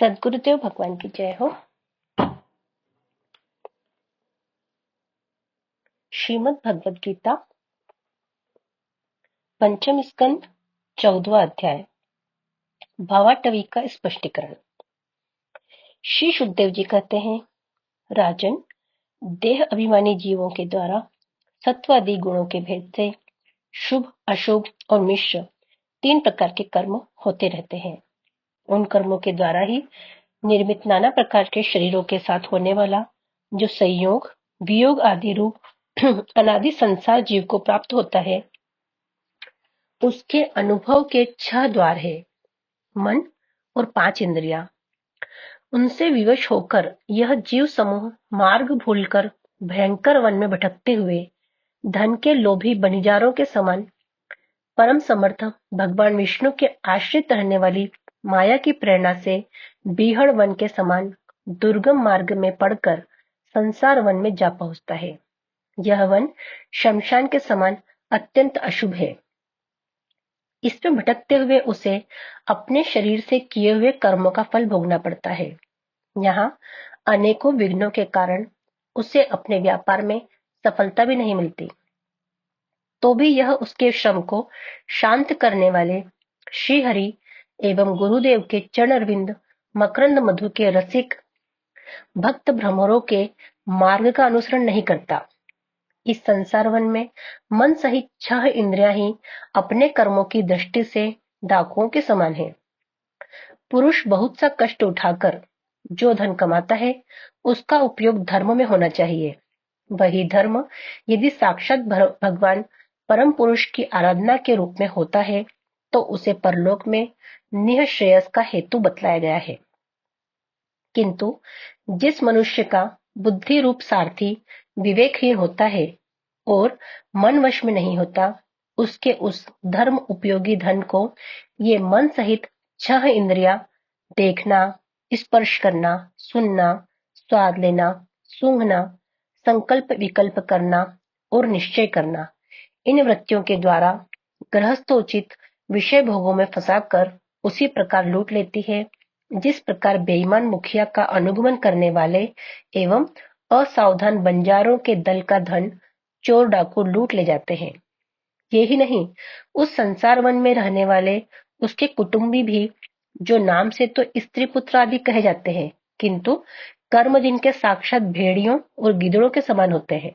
सद्गुरुदेव भगवान की जय हो। श्रीमद् भगवद गीता पंचम स्कंद 14वां अध्याय भावाटवी का स्पष्टीकरण। श्री शुकदेव जी कहते हैं, राजन, देह अभिमानी जीवों के द्वारा सत्वादि गुणों के भेद से शुभ, अशुभ और मिश्र 3 प्रकार के कर्म होते रहते हैं। उन कर्मों के द्वारा ही निर्मित नाना प्रकार के शरीरों के साथ होने वाला जो संयोग, वियोग आदि रूप अनादि संसार जीव को प्राप्त होता है, उसके अनुभव के 6 द्वार है, मन और 5 इंद्रियां। उनसे विवश होकर यह जीव समूह मार्ग भूलकर भयंकर वन में भटकते हुए धन के लोभी बनिजारों के समान परम समर्थ भगवान विष्णु के आश्रित रहने वाली माया की प्रेरणा से बीहड़ वन के समान दुर्गम मार्ग में पड़कर संसार वन में जा पहुंचता है। यह वन शमशान के समान अत्यंत अशुभ है। इसमें भटकते हुए उसे अपने शरीर से किए हुए कर्मों का फल भोगना पड़ता है। यहाँ अनेकों विघ्नों के कारण उसे अपने व्यापार में सफलता भी नहीं मिलती, तो भी यह उसके श्रम को शांत करने वाले श्री हरि एवं गुरुदेव के चरण अरविंद मकरंद मधु के रसिक भक्त भ्रमरों के मार्ग का अनुसरण नहीं करता। इस संसार वन में मन सहित 6 इंद्रियां ही अपने कर्मों की दृष्टि से डाकुओं के समान है। पुरुष बहुत सा कष्ट उठाकर जो धन कमाता है, उसका उपयोग धर्म में होना चाहिए। वही धर्म यदि साक्षात भगवान परम पुरुष की आराधना के रूप में होता है, तो उसे परलोक में निःश्रेयस का हेतु बतलाया गया है। किंतु जिस मनुष्य का बुद्धि रूप सारथी विवेकहीन होता है और मन वश में नहीं होता, उसके उस धर्म उपयोगी धन को ये मन सहित 6 इंद्रियां देखना, स्पर्श करना, सुनना, स्वाद लेना, सूंघना, संकल्प विकल्प करना और निश्चय करना, इन वृत्तियों के द्वारा गृहस्थोचित विषय भोगों में फंसाकर उसी प्रकार लूट लेती है, जिस प्रकार बेईमान मुखिया का अनुगमन करने वाले एवं असावधान बंजारों के दल का धन चोर डाकू लूट ले जाते हैं। यही नहीं, उस संसार वन में रहने वाले उसके कुटुंबी भी, जो नाम से तो स्त्री पुत्र आदि कहे जाते हैं, किंतु कर्म जिनके साक्षात भेड़ियों और गिदड़ों के समान होते हैं,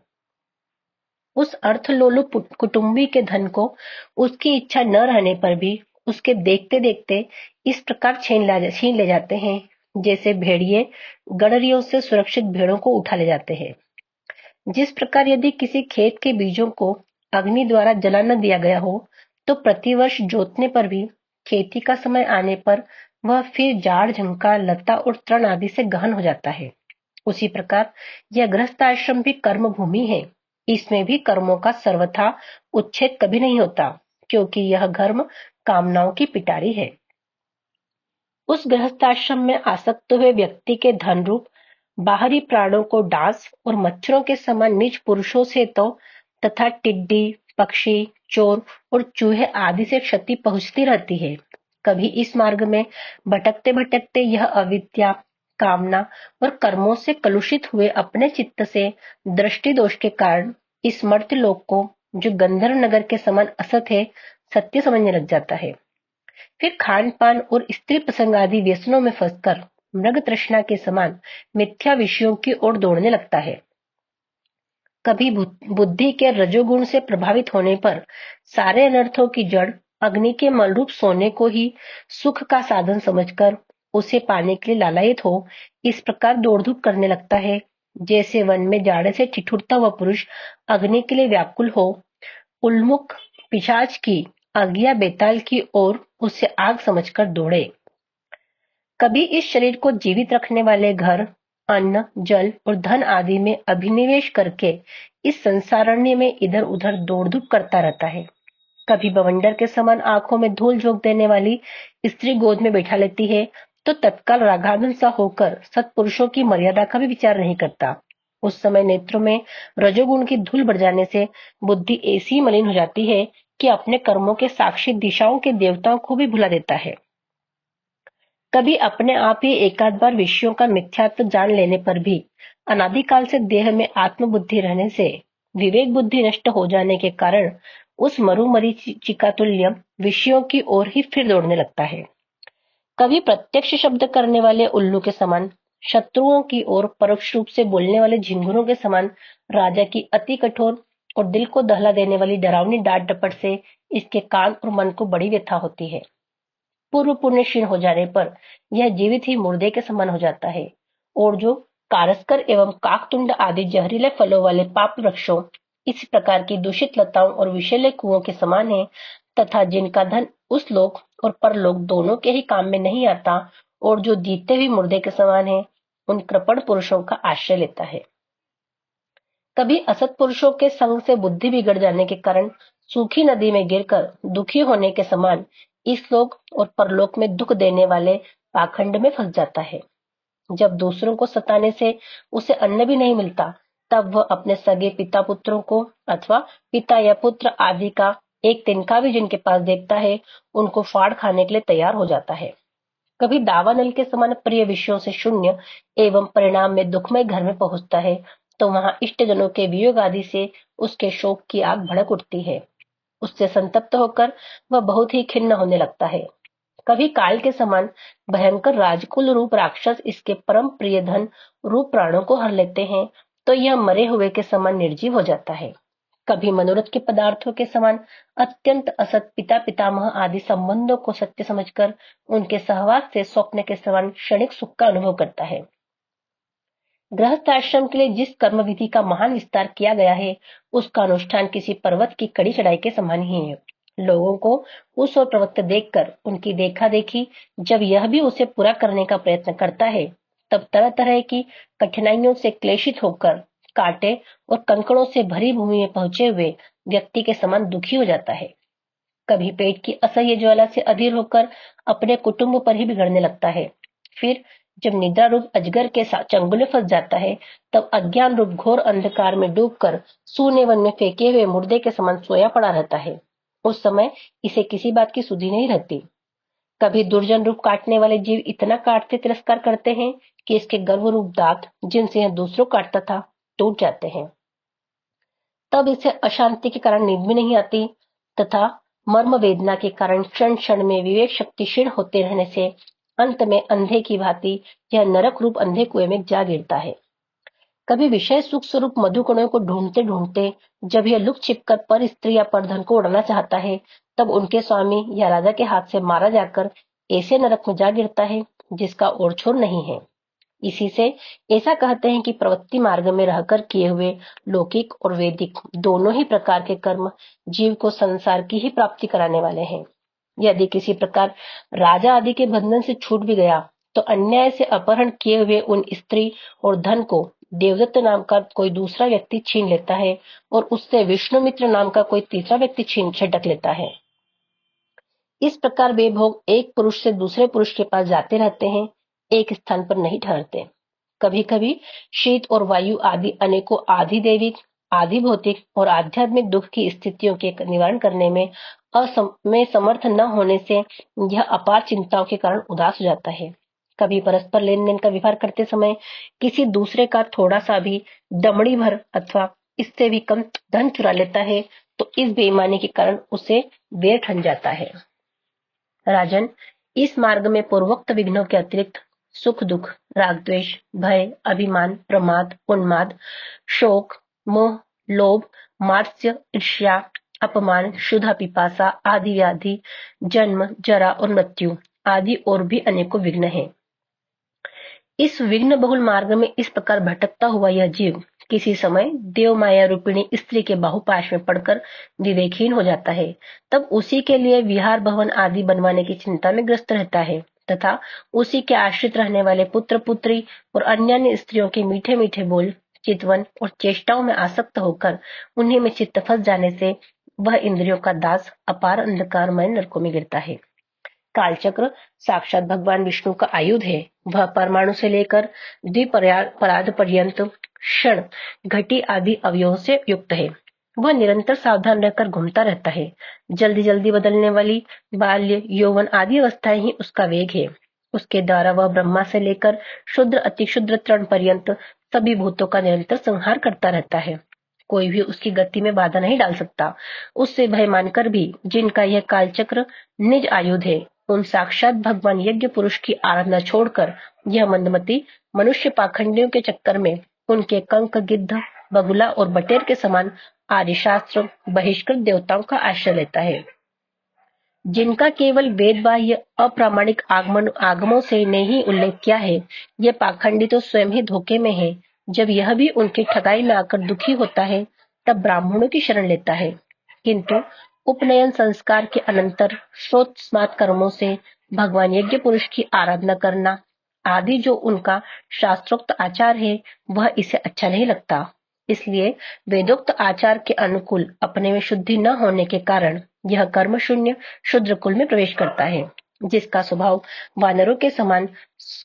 उस अर्थलोलुप कुटुंबी के धन को उसकी इच्छा न रहने पर भी उसके देखते देखते इस प्रकार छीन ले जाते हैं, जैसे भेड़िए गड़रियों से सुरक्षित भेड़ों को उठा ले जाते हैं। जिस प्रकार यदि किसी खेत के बीजों को अग्नि द्वारा जला न दिया गया हो, तो प्रतिवर्ष जोतने पर भी खेती का समय आने पर वह फिर जाड़, झंकार, लता और तृण आदि से गहन हो जाता है। उसी प्रकार यह गृहस्थ आश्रम भी कर्म भूमि है। इसमें भी कर्मों का सर्वथा उच्छेद कभी नहीं होता, क्योंकि यह धर्म कामनाओं की पिटारी है। उस गृहस्थाश्रम में आसक्त हुए व्यक्ति के धन रूप बाहरी प्राणों को डांस और मच्छरों के समान नीच पुरुषों से तो तथा टिड्डी, पक्षी, चोर और चूहे आदि से क्षति पहुंचती रहती है। कभी इस मार्ग में भटकते भटकते यह अविद्या, कामना और कर्मों से कलुषित हुए अपने चित्त से दृष्टि दोष के कारण इस मर्त्य लोक को, जो गंधर्व नगर के समान असत है, सत्य समझने लग जाता है। फिर खान पान और स्त्री प्रसंग आदि व्यसनों में फंसकर मृग तृष्णा के समान मिथ्या विषयों की ओर दौड़ने लगता है। कभी बुद्धि के रजोगुण से प्रभावित होने पर सारे अनर्थों की जड़ अग्नि के मलरूप सोने को ही सुख का साधन समझकर उसे पाने के लिए लालायित हो, इस प्रकार दौड़ धूप करने लगता है, जैसे वन में जाड़े से ठिठुरता हुआ पुरुष अग्नि के लिए व्याकुल हो, उन्मुख पिशाच की आज्ञा बेताल की ओर उसे आग समझकर दौड़े। कभी इस शरीर को जीवित रखने वाले घर, अन्न, जल और धन आदि में अभिनिवेश करके इस संसारण्य में इधर उधर दौड़ धूप करता रहता है। कभी बवंडर के समान आंखों में धूल झोंक देने वाली स्त्री गोद में बैठा लेती है, तो तत्काल रागाधन सा होकर सत्पुरुषों की मर्यादा का भी विचार नहीं करता। उस समय नेत्रों में रजोगुण की धूल बढ़ जाने से बुद्धि ऐसी मलिन हो जाती है कि अपने कर्मों के साक्षी दिशाओं के देवताओं को भी भुला देता है। कभी अपने आप ही एकाध बार विषयों का मिथ्यात्व जान लेने पर भी अनादिकाल से देह में आत्मबुद्धि रहने से विवेक बुद्धि नष्ट हो जाने के कारण उस मरुमरीचिका तुल्य विषयों की ओर ही फिर दौड़ने लगता है। कभी प्रत्यक्ष शब्द करने वाले उल्लू के समान, शत्रुओं की ओर परोक्ष रूप से बोलने वाले झिंगुरों के समान राजा की अति कठोर और दिल को दहला देने वाली डरावनी डांट डपट से इसके कान और मन को बड़ी व्यथा होती है। पूर्व पुण्य क्षीण हो जाने पर यह जीवित ही मुर्दे के समान हो जाता है और जो कारस्कर एवं काकतुंड आदि जहरीले फलों वाले पाप वृक्षों इस प्रकार की दूषित लताओं और विषैले कुओं के समान है तथा जिनका धन उस लोक और परलोक दोनों के ही काम में नहीं आता और जो जीते हुए मुर्दे के समान है, उन कृपण पुरुषों का आश्रय लेता है। कभी असत पुरुषों के संग से बुद्धि बिगड़ जाने के कारण सूखी नदी में गिरकर दुखी होने के समान इस लोक और परलोक में दुख देने वाले पाखंड में फंस जाता है। जब दूसरों को सताने से उसे अन्न भी नहीं मिलता, तब वह अपने सगे पिता पुत्रों को अथवा पिता या पुत्र आदि का एक तिनका भी जिनके पास देखता है, उनको फाड़ खाने के लिए तैयार हो जाता है। कभी दावानल के समान प्रिय विषयों से शून्य एवं परिणाम में दुखमय घर में पहुंचता है, तो वहां इष्टजनों के वियोग आदि से उसके शोक की आग भड़क उठती है। उससे संतप्त होकर वह बहुत ही खिन्न होने लगता है। कभी काल के समान भयंकर राजकुल रूप राक्षस इसके परम प्रिय धन रूप प्राणों को हर लेते हैं, तो यह मरे हुए के समान निर्जीव हो जाता है। कभी मनोरथ के पदार्थों के समान अत्यंत असत पिता पितामह आदि संबंधों को सत्य समझकर उनके सहवास से स्वप्न के समान क्षणिक सुख का अनुभव करता है। गृहस्थ आश्रम के लिए जिस कर्म विधि का महान विस्तार किया गया है, उसका अनुष्ठान किसी पर्वत की कड़ी चढ़ाई के समान ही है। लोगों को उस और प्रवृत्त देखकर उनकी देखा देखी जब यह भी उसे पूरा करने का प्रयत्न करता है, तब तरह तरह की कठिनाइयों से क्लेशित होकर कांटे और कंकड़ों से भरी भूमि में पहुंचे हुए व्यक्ति के समान दुखी हो जाता है। कभी पेट की असह्य ज्वाला से अधीर होकर अपने कुटुंब पर ही बिगड़ने लगता है। फिर जब निद्रा रूप अजगर के साथ चंगुल में फंस जाता है, तब अज्ञान रूप घोर अंधकार में डूबकर सूने वन में फेंके हुए मुर्दे के समान सोया पड़ा रहता है। उस समय इसे किसी बात की सुधि नहीं रहती। कभी दुर्जन रूप काटने वाले जीव इतना काटते तिरस्कार करते हैं कि इसके गर्व रूप दांत जिनसे यह दूसरों काटता था टूट जाते हैं। तब इसे अशांति के कारण नींद भी नहीं आती तथा मर्म वेदना के कारण क्षण क्षण में विवेक शक्ति क्षीण होते रहने से अंत में अंधे की भांति यह नरक रूप अंधे कुएं में जा गिरता है। कभी विषय सुख स्वरूप मधुकणों को ढूंढते ढूंढते जब यह लुक छिपकर पर स्त्री या पर धन को उड़ाना चाहता है, तब उनके स्वामी या राजा के हाथ से मारा जाकर ऐसे नरक में जा गिरता है जिसका ओर छोर नहीं है। इसी से ऐसा कहते हैं कि प्रवृत्ति मार्ग में रहकर किए हुए लौकिक और वैदिक दोनों ही प्रकार के कर्म जीव को संसार की ही प्राप्ति कराने वाले हैं। यदि किसी प्रकार राजा आदि के बंधन से छूट भी गया, तो अन्याय से अपहरण किए हुए उन स्त्री और धन को देवदत्त नाम का कोई दूसरा व्यक्ति छीन लेता है और उससे विष्णुमित्र नाम का कोई तीसरा व्यक्ति छीन झटक लेता है। इस प्रकार वे भोग एक पुरुष से दूसरे पुरुष के पास जाते रहते हैं, एक स्थान पर नहीं ठहरते। कभी कभी शीत और वायु आदि अनेकों आधि दैविक आधि भौतिक और आध्यात्मिक दुख की स्थितियों के निवारण करने में समर्थ न होने से यह अपार चिंताओं के कारण उदास हो जाता है। कभी परस्पर लेन देन का व्यवहार करते समय किसी दूसरे का थोड़ा सा भी दमड़ी भर अथवा इससे भी कम धन चुरा लेता है, तो इस बेईमानी के कारण उसे वैर ठन जाता है। राजन, इस मार्ग में पूर्वोक्त विघ्नों के अतिरिक्त सुख दुख, राग द्वेष, भय, अभिमान, प्रमाद, उन्माद, शोक, मोह, लोभ, मात्सर्य, ईर्ष्या, अपमान, क्षुधा, पिपासा आदि व्याधि, जन्म, जरा और मृत्यु आदि और भी अनेकों विघ्न हैं। इस विघ्न बहुल मार्ग में इस प्रकार भटकता हुआ यह जीव किसी समय देव माया रूपिणी स्त्री के बाहुपाश में पड़कर विवेकहीन हो जाता है। तब उसी के लिए विहार भवन आदि बनवाने की चिंता में ग्रस्त रहता है तथा उसी के आश्रित रहने वाले पुत्र पुत्री और अन्य स्त्रियों के मीठे मीठे बोल, चितवन और चेष्टाओं में आसक्त होकर उन्हीं में चित्त फंस जाने से वह इंद्रियों का दास अपार अंधकारमय नरकों में गिरता है। कालचक्र साक्षात भगवान विष्णु का आयुध है। वह परमाणु से लेकर द्विपराद पर्यंत क्षण, घटी आदि अवयवों से युक्त है। वह निरंतर सावधान रहकर घूमता रहता है। जल्दी जल्दी बदलने वाली बाल्य, यौवन आदि अवस्थाएं ही उसका वेग है। उसके द्वारा वह ब्रह्मा से लेकर शुद्र अति शुद्र तृण पर्यंत सभी भूतों का निरंतर संहार करता रहता है। कोई भी उसकी गति में बाधा नहीं डाल सकता। उससे भय मानकर भी जिनका यह कालचक्र निज आयुध है, उन साक्षात भगवान यज्ञ पुरुष की आराधना छोड़कर यह मंदमती मनुष्य पाखंडियों के चक्कर में उनके कंक, गिद्ध, बगुला और बटेर के समान आदि शास्त्र बहिष्कृत देवताओं का आश्रय लेता है। जिनका केवल वेद बाह्य अप्रामाणिक आगमों से ने ही उल्लेख किया है, ये पाखंडी तो स्वयं ही धोखे में है। जब यह भी उनकी ठगाई में आकर दुखी होता है, तब ब्राह्मणों की शरण लेता है। किंतु उपनयन संस्कार के अनंतर श्रोत कर्मों से भगवान यज्ञ पुरुष की आराधना करना आदि जो उनका शास्त्रोक्त आचार है, वह इसे अच्छा नहीं लगता। इसलिए वेदोक्त आचार के अनुकूल अपने में शुद्धि न होने के कारण यह कर्म शून्य शूद्र कुल में प्रवेश करता है, जिसका स्वभाव वानरों के समान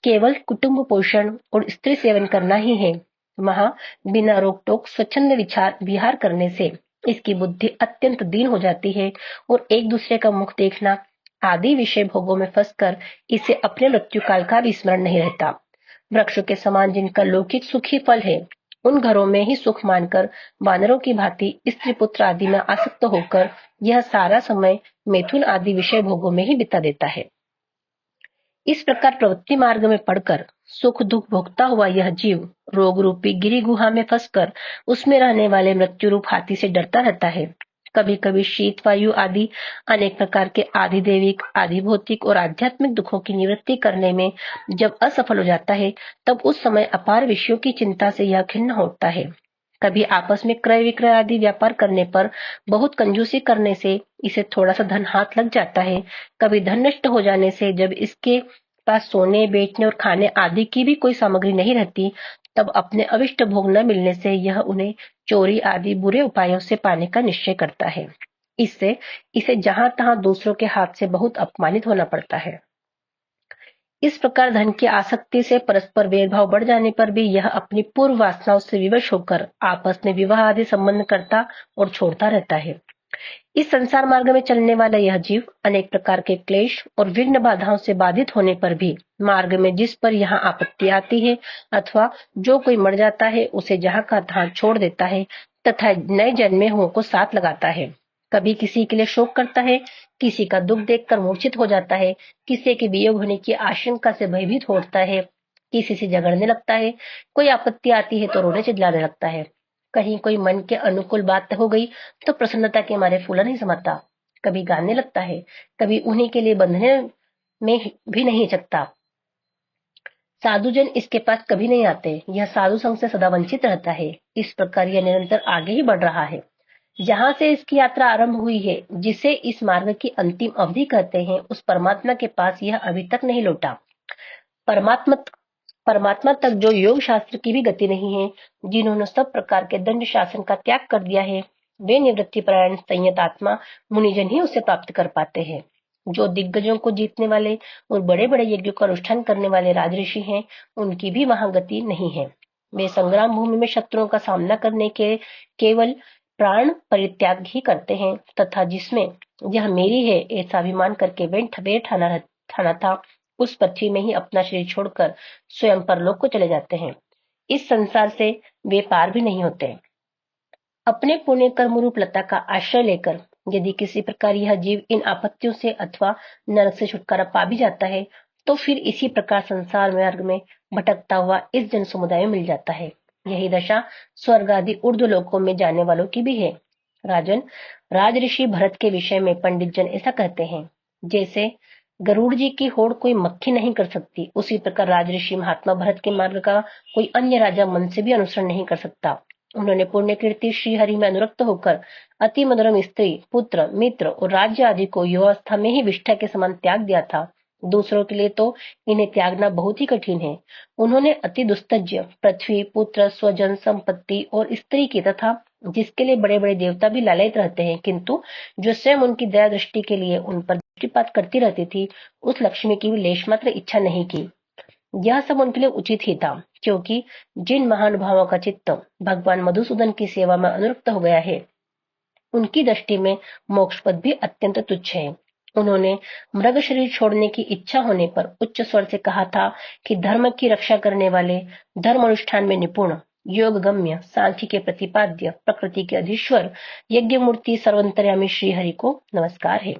केवल कुटुंब पोषण और स्त्री सेवन करना ही है। वहां बिना रोक टोक स्वच्छंद विहार करने से इसकी बुद्धि अत्यंत दीन हो जाती है और एक दूसरे का मुख देखना आदि विषय भोगों में फंसकर इसे अपने मृत्यु काल का भी स्मरण नहीं रहता। वृक्षों के समान जिनका लौकिक सुखी फल है, उन घरों में ही सुख मानकर वानरों की भांति स्त्री पुत्र आदि में आसक्त होकर यह सारा समय मैथुन आदि विषय भोगों में ही बिता देता है। इस प्रकार प्रवृत्ति मार्ग में पड़कर सुख दुख भोगता हुआ यह जीव रोग रूपी गिरी गुहा में फंसकर उसमें रहने वाले मृत्यु रूप हाथी से डरता रहता है। कभी कभी शीत वायु आदि अनेक प्रकार के आदि दैविक, आदि भौतिक और आध्यात्मिक दुखों की निवृत्ति करने में जब असफल हो जाता है, तब उस समय अपार विषयों की चिंता से यह खिन्न होता है। कभी आपस में क्रय विक्रय आदि व्यापार करने पर बहुत कंजूसी करने से इसे थोड़ा सा धन हाथ लग जाता है। कभी धन नष्ट हो जाने से जब इसके पास सोने, बेचने और खाने आदि की भी कोई सामग्री नहीं रहती, तब अपने अविष्ट भोग न मिलने से यह उन्हें चोरी आदि बुरे उपायों से पाने का निश्चय करता है। इससे इसे जहां तहां दूसरों के हाथ से बहुत अपमानित होना पड़ता है। इस प्रकार धन की आसक्ति से परस्पर भेदभाव बढ़ जाने पर भी यह अपनी पूर्व वासनाओं से विवश होकर आपस में विवाह आदि संबंध करता और छोड़ता रहता है। इस संसार मार्ग में चलने वाला यह जीव अनेक प्रकार के क्लेश और विघ्न बाधाओं से बाधित होने पर भी मार्ग में जिस पर यहाँ आपत्ति आती है अथवा जो कोई मर जाता है, उसे जहाँ का तहाँ छोड़ देता है तथा नए जन्मे हुओं को साथ लगाता है। कभी किसी के लिए शोक करता है, किसी का दुख देखकर मूर्छित हो जाता है, किसी के वियोग होने की आशंका से भयभीत होता है, किसी से झगड़ने लगता है, कोई आपत्ति आती है तो रोने चिल्लाने लगता है। कहीं कोई मन के अनुकूल बात हो गई तो प्रसन्नता के मारे फूला नहीं समाता, कभी गाने लगता है, कभी उन्हीं के लिए बंधने में भी नहीं सकता। साधुजन इसके पास कभी नहीं आते, यह साधु संग से सदा वंचित रहता है। इस प्रकार यह निरंतर आगे ही बढ़ रहा है। जहां से इसकी यात्रा आरंभ हुई है, जिसे इस मार्ग की अंतिम अवधि कहते हैं, उस परमात्मा के पास यह अभी तक नहीं लौटा। परमात्मा परमात्मा तक जो योग शास्त्र की भी गति नहीं है, जिन्होंने सब प्रकार के दंड शासन का त्याग कर दिया है, वे निवृत्ति परायण संयत आत्मा मुनिजन ही उसे प्राप्त कर पाते हैं। जो दिग्गजों को जीतने वाले और बड़े बड़े यज्ञों का अनुष्ठान करने वाले राजऋषि हैं, उनकी भी वहां गति नहीं है। वे संग्राम भूमि में शत्रुओं का सामना करने के केवल प्राण परित्याग ही करते हैं तथा जिसमें यह मेरी है ऐसा अभिमान करके वे ठाना था, उस पृथ्वी में ही अपना शरीर छोड़कर स्वयं परलोक को चले जाते हैं। इस संसार से वे पार भी नहीं होते। अपने पुण्य कर्म रूप लता का आश्रय लेकर यदि किसी प्रकार यह जीव इन आपत्तियों से अथवा नरक से छुटकारा पा भी जाता है, तो फिर इसी प्रकार संसार मार्ग में भटकता हुआ इस जन समुदाय में मिल जाता है। यही दशा स्वर्ग आदि ऊर्ध्व लोकों में जाने वालों की भी है। राजन, राजऋषि भरत के विषय में पंडित जन ऐसा कहते हैं, जैसे गरुड़ जी की होड़ कोई मक्खी नहीं कर सकती, उसी प्रकार राजऋषि महात्मा भरत के मार्ग का कोई अन्य राजा मन से भी अनुसरण नहीं कर सकता। उन्होंने पुण्य कीर्ति श्री हरि में अनुरक्त होकर अति मनोरम स्त्री, पुत्र, मित्र और राज्य आदि को युवावस्था में ही विष्ठा के समान त्याग दिया था। दूसरों के लिए तो इन्हें त्यागना बहुत ही कठिन है। उन्होंने अति दुस्तज्य पृथ्वी, पुत्र, स्वजन, संपत्ति और स्त्री की तथा जिसके लिए बड़े बड़े देवता भी लालयित रहते हैं, किंतु जो स्वयं उनकी दया दृष्टि के लिए उन पर दृष्टिपात करती रहती थी, उस लक्ष्मी की भी लेश मात्र इच्छा नहीं की। यह सब उनके लिए उचित ही था, क्योंकि जिन महानुभावों का चित्त भगवान मधुसूदन की सेवा में अनुरक्त हो गया है, उनकी दृष्टि में मोक्ष पद भी अत्यंत तुच्छ है। उन्होंने मृग शरीर छोड़ने की इच्छा होने पर उच्च स्वर से कहा था कि धर्म की रक्षा करने वाले, धर्म अनुष्ठान में निपुण, योग गम्य, सांख्य के प्रतिपाद्य, प्रकृति के अधीश्वर, यज्ञ मूर्ति सर्वंतर्यामी श्री हरि को नमस्कार है।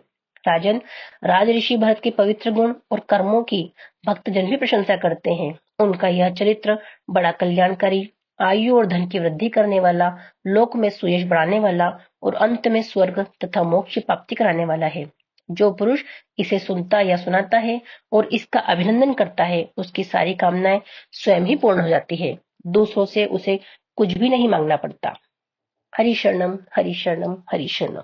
राजन, राज ऋषि भरत के पवित्र गुण और कर्मों की भक्तजन भी प्रशंसा करते हैं। उनका यह चरित्र बड़ा कल्याणकारी, आयु और धन की वृद्धि करने वाला, लोक में सुयश बढ़ाने वाला और अंत में स्वर्ग तथा मोक्ष की प्राप्ति कराने वाला है। जो पुरुष इसे सुनता या सुनाता है और इसका अभिनंदन करता है, उसकी सारी कामनाएं स्वयं ही पूर्ण हो जाती है। दूसरों से उसे कुछ भी नहीं मांगना पड़ता। हरि शरणम, हरि शरणम, हरि शरणम।